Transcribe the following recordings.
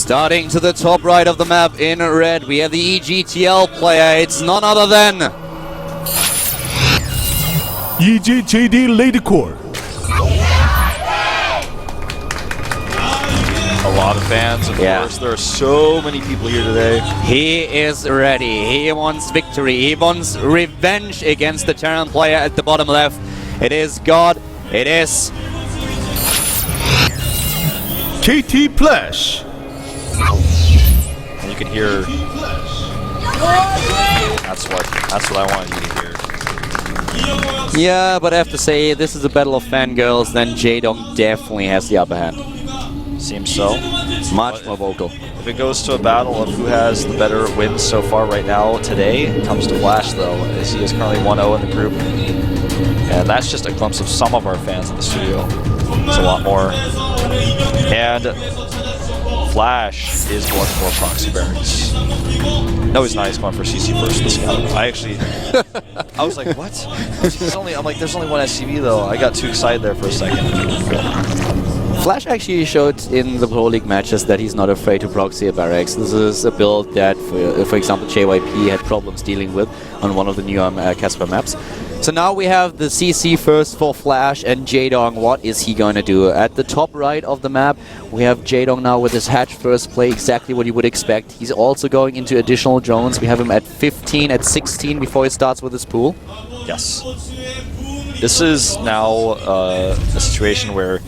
Starting to the top right of the map in red, we have the EGTL player. It's none other than EGJD Ladycore. A lot of fans, of course. There are so many people here today. He is ready. He wants victory. He wants revenge against the Terran player at the bottom left. It is God. It is KT Flash. And you can hear. That's what I wanted you to hear. Yeah, but I have to say, this is a battle of fangirls, then Jaedong definitely has the upper hand. Seems so. Much more vocal. If it goes to a battle of who has the better wins so far right now today, it comes to Flash though, as he is currently 1-0 in the group. And that's just a glimpse of some of our fans in the studio. There's a lot more. And Flash is going for Proxy Barracks. No, he's not. He's going for CC first. The scout. I was like, what? I'm like, there's only one SCV though. I got too excited there for a second. Flash actually showed in the Pro League matches that he's not afraid to proxy a barracks. This is a build that, for example, JYP had problems dealing with on one of the new Casper maps. So now we have the CC first for Flash and Jaedong. What is he going to do? At the top right of the map, we have Jaedong now with his hatch first play, exactly what you would expect. He's also going into additional drones. We have him at 15, at 16 before he starts with his pool. Yes. This is now a situation where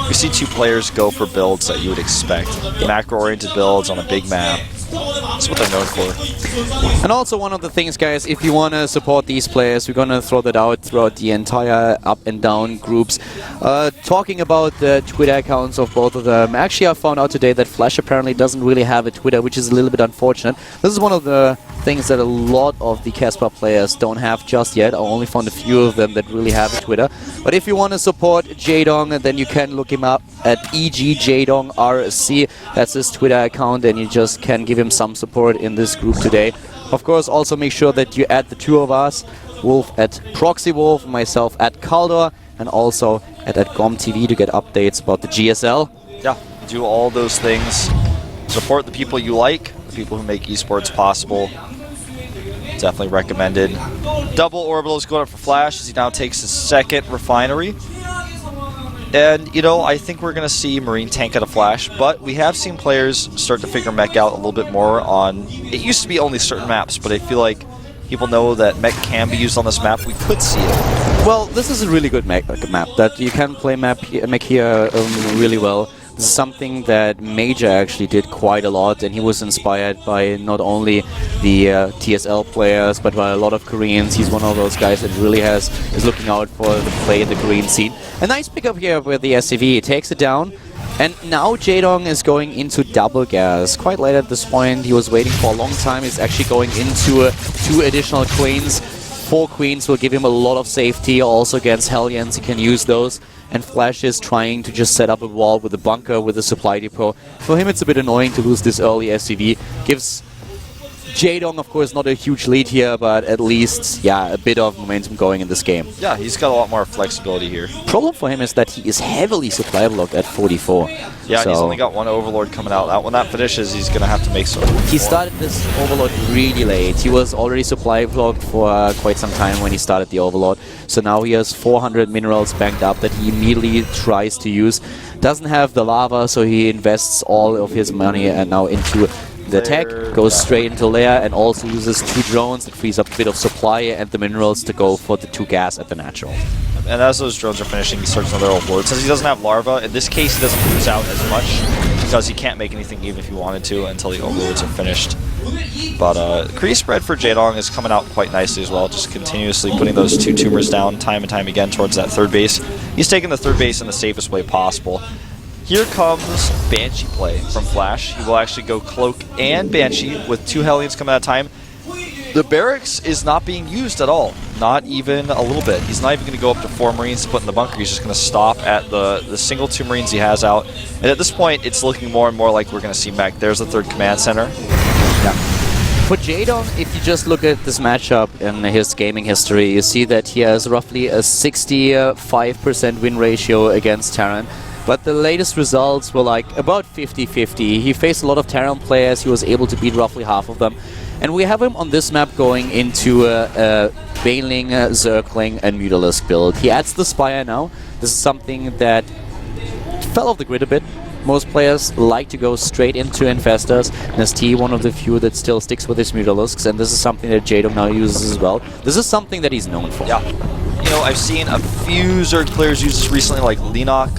we see two players go for builds that you would expect. Macro-oriented builds on a big map. That's what they're known for. And also one of the things, guys, if you want to support these players, we're going to throw that out throughout the entire up and down groups. Talking about the Twitter accounts of both of them, actually I found out today that Flash apparently doesn't really have a Twitter, which is a little bit unfortunate. This is one of the things that a lot of the Casper players don't have just yet. I only found a few of them that really have a Twitter. But if you want to support Jaedong, then you can look him up at EGJaedongRC. That's his Twitter account, and you just can give him some support in this group today. Of course, also make sure that you add the two of us, Wolf at Proxy Wolf, myself at Kaldor, and also at GOMTV to get updates about the GSL. Yeah, do all those things. Support the people you like, the people who make esports possible. Definitely recommended. Double orbitals going up for Flash as he now takes his second refinery. And, you know, I think we're going to see Marine tank at a Flash, but we have seen players start to figure mech out a little bit more on... It used to be only certain maps, but I feel like people know that mech can be used on this map. We could see it. Well, this is a really good map that you can play mech here really well. This is something that Major actually did quite a lot, and he was inspired by not only the TSL players, but by a lot of Koreans. He's one of those guys that really is looking out for the play in the Korean scene. A nice pickup here with the SCV. He takes it down, and now Jaedong is going into double gas. Quite late at this point. He was waiting for a long time. He's actually going into 2 additional queens. 4 queens will give him a lot of safety. Also against Hellions, he can use those. And Flash is trying to just set up a wall with a bunker, with a supply depot. For him, it's a bit annoying to lose this early SCV. Gives Jaedong, of course, not a huge lead here, but at least, yeah, a bit of momentum going in this game. Yeah, he's got a lot more flexibility here. Problem for him is that he is heavily supply blocked at 44. Yeah, so he's only got 1 Overlord coming out. When that finishes, he's going to have to make some. He started this Overlord really late. He was already supply blocked for quite some time when he started the Overlord. So now he has 400 minerals banked up that he immediately tries to use. Doesn't have the lava, so he invests all of his money and now into the tech, goes straight into lair, and also uses 2 drones that frees up a bit of supply and the minerals to go for the 2 gas at the natural. And as those drones are finishing, he starts another Overlord. Since he doesn't have larva, in this case he doesn't lose out as much because he can't make anything even if he wanted to until the Overlords are finished. But crease spread for Jaedong is coming out quite nicely as well, just continuously putting those 2 tumors down time and time again towards that 3rd base. He's taking the 3rd base in the safest way possible. Here comes Banshee play from Flash. He will actually go Cloak and Banshee with 2 Hellions coming at a time. The barracks is not being used at all. Not even a little bit. He's not even going to go up to 4 Marines to put in the bunker. He's just going to stop at the single 2 Marines he has out. And at this point, it's looking more and more like we're going to see mech. There's the 3rd command center. Yeah. For Jaedong, if you just look at this matchup in his gaming history, you see that he has roughly a 65% win ratio against Terran. but the latest results were like about 50-50. He faced a lot of Terran players, he was able to beat roughly half of them. And we have him on this map going into a Baneling, Zergling and Mutalisk build. He adds the Spire now. This is something that fell off the grid a bit. Most players like to go straight into Infestors, and ST one of the few that still sticks with his Mutalisks, and this is something that Jadong now uses as well. This is something that he's known for. Yeah. You know, I've seen a few Zerg players use this recently, like Lenok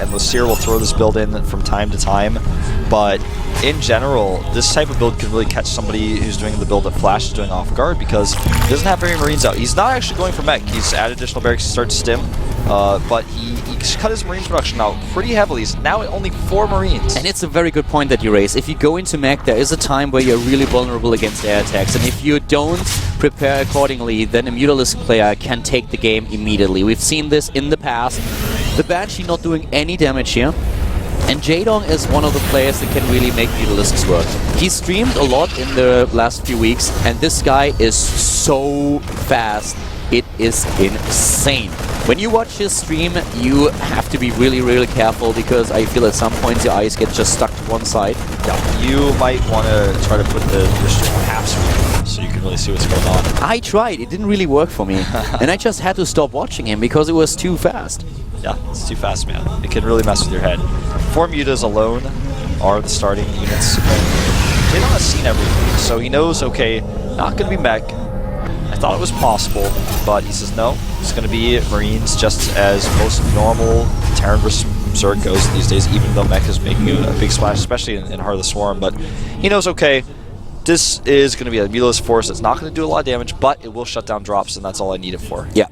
and Lasir will throw this build in from time to time, but in general, this type of build can really catch somebody who's doing the build that Flash is doing off guard because he doesn't have very Marines out. He's not actually going for mech. He's added additional barracks to start stim, but he cut his Marines production out pretty heavily. He's now at only 4 Marines. And it's a very good point that you raise. If you go into mech, there is a time where you're really vulnerable against air attacks, and if you don't prepare accordingly, then a Mutalisk player can take the game immediately. We've seen this in the past. The Banshee not doing any damage here. And Jadong is one of the players that can really make Mutalisks work. He streamed a lot in the last few weeks, and this guy is so fast. It is insane. When you watch his stream, you have to be really, really careful because I feel at some points your eyes get just stuck to one side. Yeah, you might want to try to put the stream on half screen so you can really see what's going on. I tried. It didn't really work for me. And I just had to stop watching him because it was too fast. Yeah, it's too fast, man. It can really mess with your head. 4 mutas alone are the starting units. Jadong has seen everything, so he knows, okay, not going to be mech. I thought it was possible, but he says no. It's going to be Marines, just as most normal Terran versus Zerg goes these days, even though mech is making a big splash, especially in Heart of the Swarm. But he knows, okay, this is going to be a Mutalisk force that's not going to do a lot of damage, but it will shut down drops, and that's all I need it for. Yeah.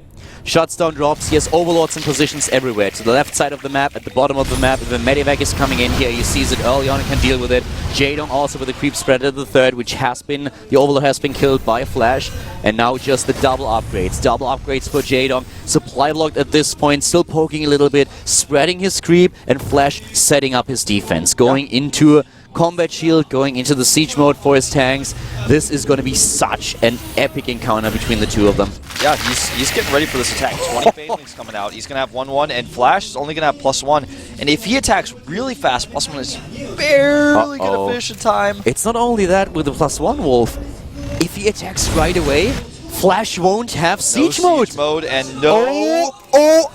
Shuts down drops, he has overlords in positions everywhere. To the left side of the map, at the bottom of the map, if the Medivac is coming in here, he sees it early on and can deal with it. Jadong also with the creep spread at the third, which has been, the overlord has been killed by a flash. And now just the double upgrades for Jadong. Supply blocked at this point, still poking a little bit, spreading his creep, and Flash setting up his defense. Going into combat shield, going into the siege mode for his tanks. This is going to be such an epic encounter between the two of them. Yeah, he's getting ready for this attack. 20 Banelings coming out. He's going to have 1-1, and Flash is only going to have +1. And if he attacks really fast, +1 is barely going to finish in time. It's not only that with the +1 Wolf. If he attacks right away, Flash won't have siege mode. Siege mode and no...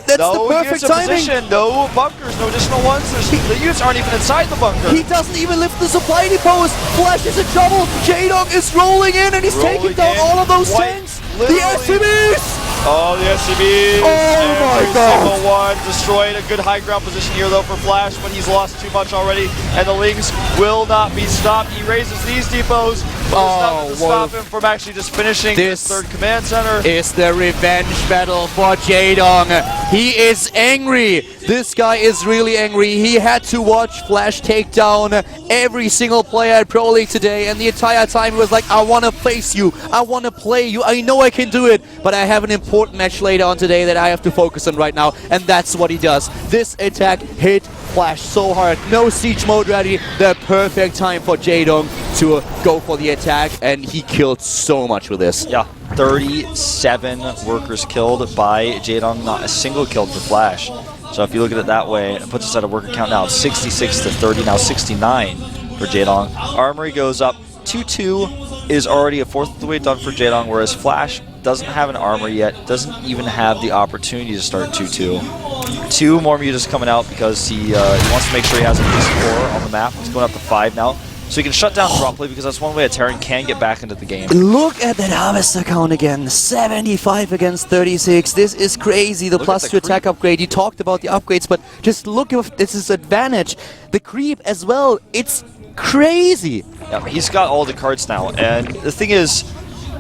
That's no the perfect timing. Position, no bunkers, no additional ones. The units aren't even inside the bunker. He doesn't even lift the supply depots. Flash is in trouble. Jadong is rolling in and he's taking down all of those tanks. The SCBs! Oh, the SCBs! Oh my god! Every single one destroyed. A good high ground position here though for Flash, but he's lost too much already, and the Lings will not be stopped. He raises these depots, but it's not going to stop him from actually just finishing this third command center. Is the revenge battle for Jadong. He is angry. This guy is really angry. He had to watch Flash take down every single player at Pro League today, and the entire time he was like, I want to face you. I want to play you. I know I can do it, but I have an important match later on today that I have to focus on right now, and that's what he does. This attack hit Flash so hard. No siege mode ready. The perfect time for Jadong to go for the attack, and he killed so much with this. Yeah, 37 workers killed by Jadong, not a single kill for Flash. So if you look at it that way, it puts us at a worker count now of 66 to 30, now 69 for Jadong. Armory goes up. 2-2 is already a fourth of the way done for Jadong, whereas Flash doesn't have an armor yet, doesn't even have the opportunity to start 2-2. 2 more mutas coming out because he wants to make sure he has at least 4 on the map. He's going up to 5 now. So he can shut down drop play because that's one way a Terran can get back into the game. Look at that harvester count again. 75 against 36. This is crazy. The +2 attack upgrade. You talked about the upgrades, but just look at this is advantage. The creep as well. It's crazy. Yeah, he's got all the cards now. And the thing is,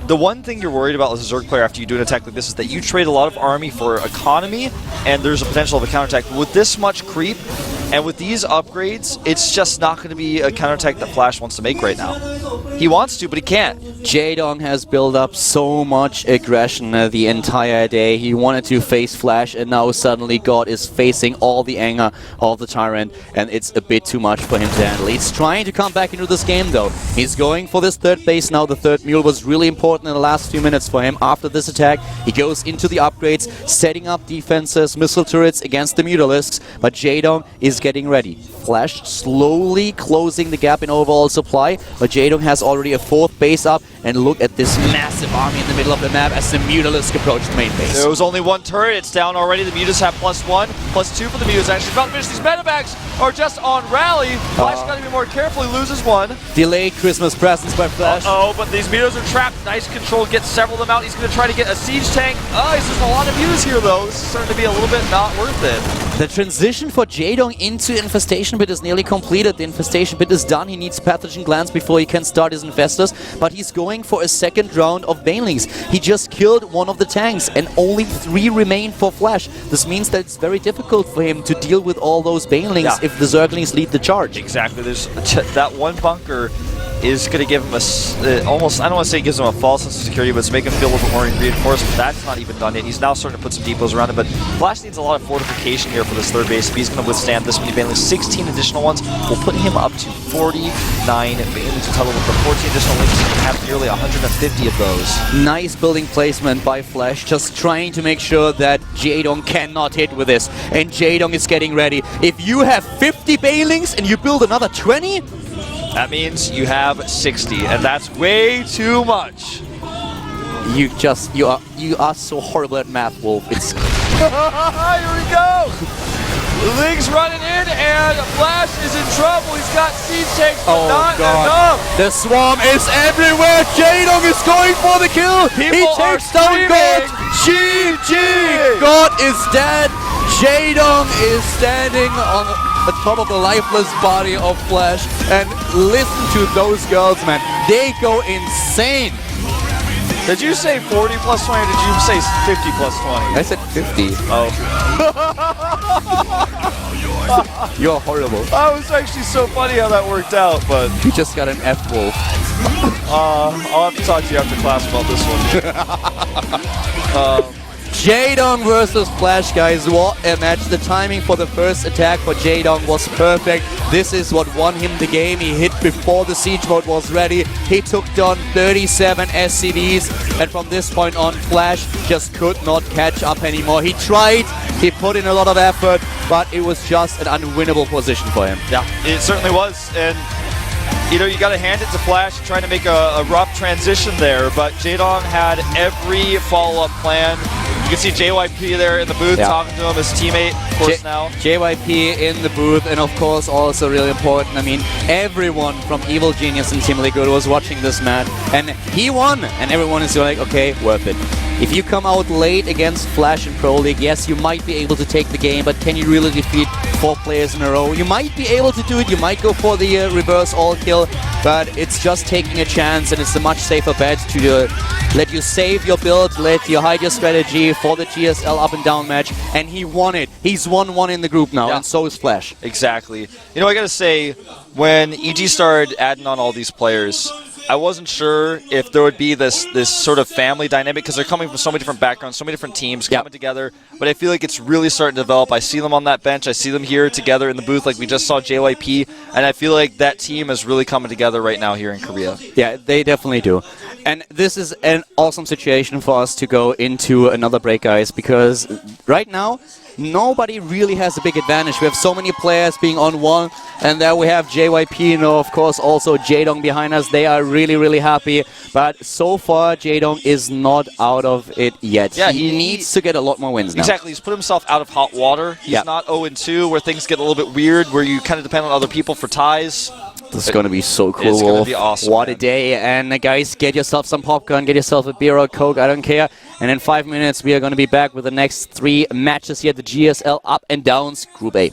the one thing you're worried about as a Zerg player after you do an attack like this is that you trade a lot of army for economy, and there's a potential of a counterattack. With this much creep, and with these upgrades, it's just not going to be a counterattack that Flash wants to make right now. He wants to, but he can't. Jadong has built up so much aggression the entire day. He wanted to face Flash, and now suddenly God is facing all the anger of the Tyrant, and it's a bit too much for him to handle. He's trying to come back into this game, though. He's going for this third base now. The third mule was really important important in the last few minutes for him. After this attack, he goes into the upgrades, setting up defenses, missile turrets against the Mutalisks, but Jaedong is getting ready. Flash slowly closing the gap in overall supply, but Jaedong has already a 4th base up, and look at this massive army in the middle of the map as the Mutalisk approach the main base. There was only 1 turret, it's down already. The Mutas have +1, +2 for the Mutas. Actually about to finish. These medevacs are just on rally. Flash got to be more careful, he loses 1. Delayed Christmas presents by Flash. Oh, but these Mutas are trapped. Nice control, gets several of them out. He's going to try to get a siege tank. Oh, he's just a lot of Mutas here though. This is starting to be a little bit not worth it. The transition for Jaedong into Infestation Pit is nearly completed. The Infestation Pit is done. He needs Pathogen Glands before he can start his Infestors, but he's going for a 2nd round of Banelings. He just killed one of the tanks, and only 3 remain for Flash. This means that it's very difficult for him to deal with all those Banelings if the Zerglings lead the charge. Exactly. There's that one bunker is going to give him a almost, I don't want to say it gives him a false sense of security, but it's making him feel a little bit more reinforced. But that's not even done yet. He's now starting to put some depots around him, but Flash needs a lot of fortification here for this 3rd base. If he's going to withstand this many Banelings, 16 additional ones will put him up to 49 Banelings in total. With the 14 additional links, he's going to have nearly 150 of those. Nice building placement by Flash, just trying to make sure that Jaedong cannot hit with this. And Jaedong is getting ready. If you have 50 Banelings and you build another 20, that means you have 60, and that's way too much. You are so horrible at math, Wolf. It's Here we go! Ling's running in, and Flash is in trouble. He's got siege tanks, but not enough. The swarm is everywhere. Jaedong is going for the kill. He takes down God. GG. God is dead. Jaedong is standing on the top of the lifeless body of Flash, and listen to those girls, man. They go insane. Did you say 40 plus 20 or did you say 50 plus 20? I said 50. Oh. You're horrible. That was actually so funny how that worked out, but... You just got an F, Wolf. I'll have to talk to you after class about this one. Jaedong versus Flash, guys. What a match. The timing for the first attack for Jaedong was perfect. This is what won him the game. He hit before the siege mode was ready. He took down 37 SCVs, and from this point on, Flash just could not catch up anymore. He tried, he put in a lot of effort, but it was just an unwinnable position for him. Yeah, it certainly was, and you know, you got to hand it to Flash, trying to make a rough transition there, but Jaedong had every follow-up plan. You can see JYP there in the booth talking to him, his teammate, of course, now. JYP in the booth, and of course also really important. I mean, everyone from Evil Genius and Team Liquid was watching this match, and he won, and everyone is like, okay, worth it. If you come out late against Flash in Pro League, yes, you might be able to take the game, but can you really defeat 4 players in a row? You might be able to do it, you might go for the reverse all kill, but it's just taking a chance, and it's a much safer bet to let you save your build, let you hide your strategy for the GSL up and down match, and he won it. He's 1-1 in the group now, and so is Flash. Exactly. You know, I gotta say, when EG started adding on all these players, I wasn't sure if there would be this sort of family dynamic, because they're coming from so many different backgrounds, so many different teams coming together, but I feel like it's really starting to develop. I see them on that bench, I see them here together in the booth like we just saw JYP, and I feel like that team is really coming together right now here in Korea. Yeah, they definitely do. And this is an awesome situation for us to go into another break, guys, because right now, nobody really has a big advantage. We have so many players being on one, and there we have JYP, and of course also Jaedong behind us. They are really, really happy, but so far Jaedong is not out of it yet. Yeah, he needs to get a lot more wins now. Exactly, he's put himself out of hot water. He's not 0-2, where things get a little bit weird, where you kind of depend on other people for ties. This is going to be so cool. It's going to be awesome. What a day. And guys, get yourself some popcorn, get yourself a beer or a Coke, I don't care. And in 5 minutes, we are going to be back with the next 3 matches here at the GSL Up and Downs Group A.